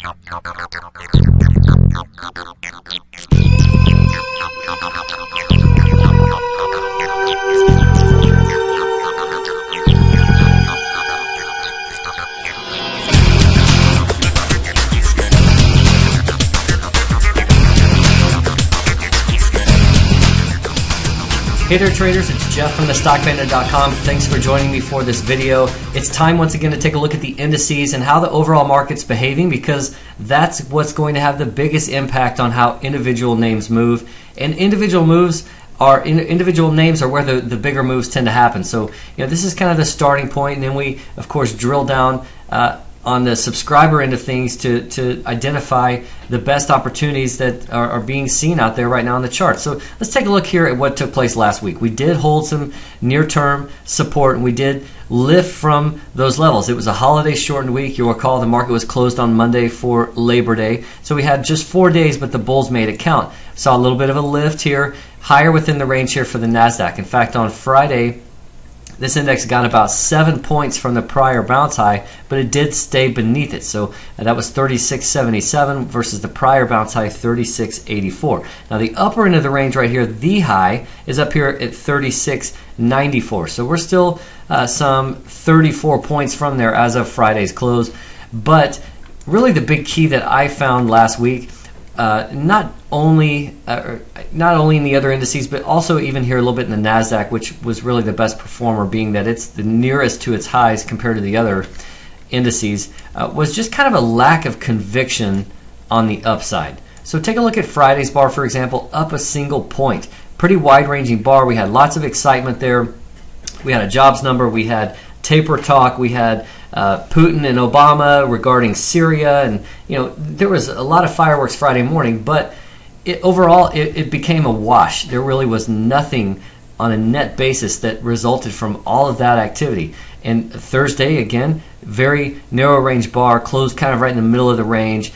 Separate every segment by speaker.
Speaker 1: Hey there traders, it's Jeff from thestockbandit.com. Thanks for joining me for this video. It's time once again to take a look at the indices and how the overall market's behaving, because that's what's going to have the biggest impact on how individual names move. And individual names are where the bigger moves tend to happen. So this is kind of the starting point, and then we of course drill down on the subscriber end of things to identify the best opportunities that are being seen out there right now on the chart. So let's take a look here at what took place last week. We did hold some near-term support, and we did lift from those levels. It was a holiday shortened week. You'll recall the market was closed on Monday for Labor Day. So we had just 4 days, but the bulls made it count. Saw a little bit of a lift here, higher within the range here for the Nasdaq. In fact, on Friday, this index got about 7 points from the prior bounce high, but it did stay beneath it. So that was 36.77 versus the prior bounce high 36.84. Now the upper end of the range right here, the high, is up here at 36.94. So we're still some 34 points from there as of Friday's close. But really the big key that I found last week, not only in the other indices, but also even here a little bit in the Nasdaq, which was really the best performer, being that it's the nearest to its highs compared to the other indices, was just kind of a lack of conviction on the upside. So take a look at Friday's bar, for example, up a single point. Pretty wide-ranging bar. We had lots of excitement there. We had a jobs number. We had taper talk. We had Putin and Obama regarding Syria, and there was a lot of fireworks Friday morning, but overall it became a wash. There really was nothing on a net basis that resulted from all of that activity. And Thursday, again, very narrow range bar, closed kind of right in the middle of the range.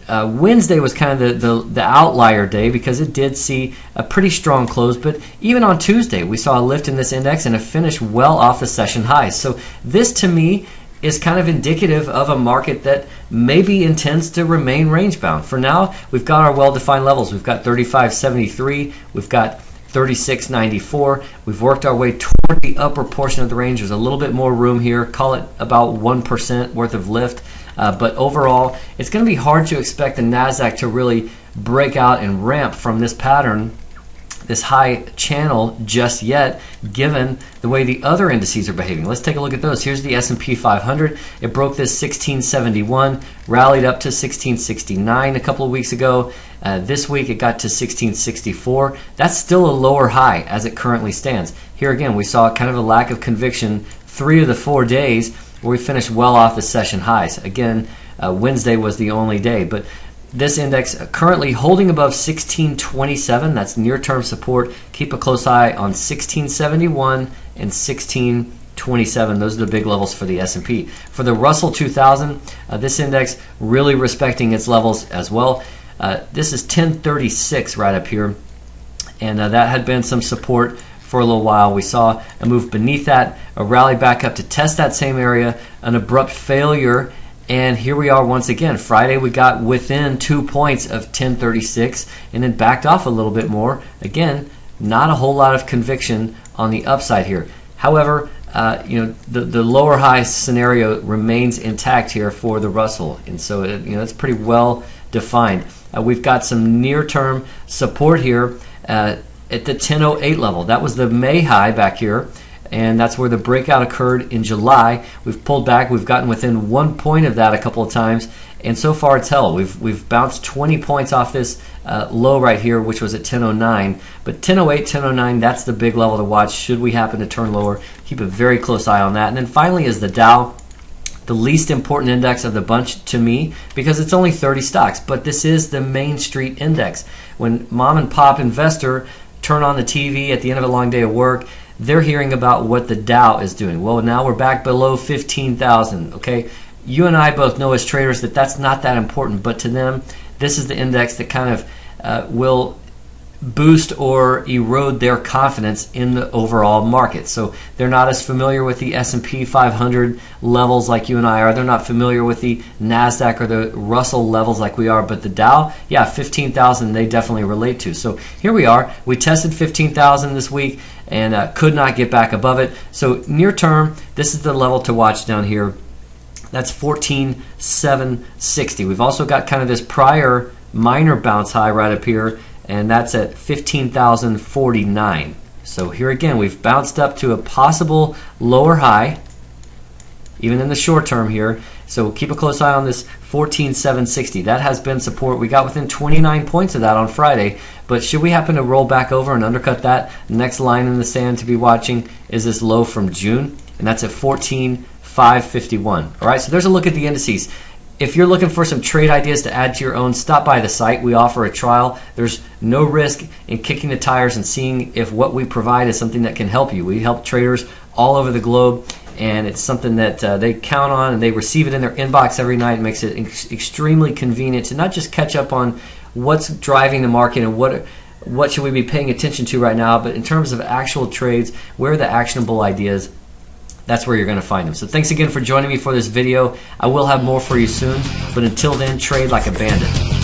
Speaker 1: Wednesday was kind of the outlier day because it did see a pretty strong close, but even on Tuesday we saw a lift in this index and a finish well off the session highs. So this to me is kind of indicative of a market that maybe intends to remain range bound. For now, we've got our well-defined levels. We've got 35.73, we've got 36.94. We've worked our way toward the upper portion of the range. There's a little bit more room here, call it about 1% worth of lift. But overall, it's going to be hard to expect the Nasdaq to really break out and ramp from this pattern, this high channel, just yet, given the way the other indices are behaving. Let's take a look at those. Here's the S&P 500. It broke this 1671, rallied up to 1669 a couple of weeks ago. This week it got to 1664. That's still a lower high as it currently stands. Here again, we saw kind of a lack of conviction 3 of the 4 days where we finished well off the session highs. Again, Wednesday was the only day, but this index currently holding above 1627. That's near-term support. Keep a close eye on 1671 and 1627. Those are the big levels for the S&P. For the Russell 2000, this index really respecting its levels as well. This is 1036 right up here, and that had been some support for a little while. We saw a move beneath that, a rally back up to test that same area, an abrupt failure, and here we are once again. Friday we got within 2 points of 1036 and then backed off a little bit more. Again, not a whole lot of conviction on the upside here. However, the lower high scenario remains intact here for the Russell, and so it's pretty well defined. We've got some near-term support here at the 1008 level. That was the May high back here, and that's where the breakout occurred in July. We've pulled back. We've gotten within 1 point of that a couple of times, and so far it's held. We've bounced 20 points off this low right here, which was at 1009. But 1008, 1009, that's the big level to watch should we happen to turn lower. Keep a very close eye on that. And then finally is the Dow, the least important index of the bunch to me because it's only 30 stocks, but this is the Main Street index. When mom and pop investor turn on the TV at the end of a long day of work, they're hearing about what the Dow is doing. Well, now we're back below 15,000. Okay, you and I both know as traders that that's not that important, but to them, this is the index that kind of will boost or erode their confidence in the overall market. So they're not as familiar with the S&P 500 levels like you and I are. They're not familiar with the Nasdaq or the Russell levels like we are. But the Dow, yeah, 15,000 they definitely relate to. So here we are. We tested 15,000 this week and could not get back above it. So near term, this is the level to watch down here. That's 14,760. We've also got kind of this prior minor bounce high right up here, and that's at 15,049. So here again, we've bounced up to a possible lower high, even in the short term here. So keep a close eye on this 14,760. That has been support. We got within 29 points of that on Friday. But should we happen to roll back over and undercut that, the next line in the sand to be watching is this low from June, and that's at 14,551. All right, so there's a look at the indices. If you're looking for some trade ideas to add to your own, stop by the site. We offer a trial. There's no risk in kicking the tires and seeing if what we provide is something that can help you. We help traders all over the globe, and it's something that they count on, and they receive it in their inbox every night. It makes it extremely convenient to not just catch up on what's driving the market and what should we be paying attention to right now, but in terms of actual trades, where are the actionable ideas? That's where you're going to find them. So thanks again for joining me for this video. I will have more for you soon, but until then, trade like a bandit.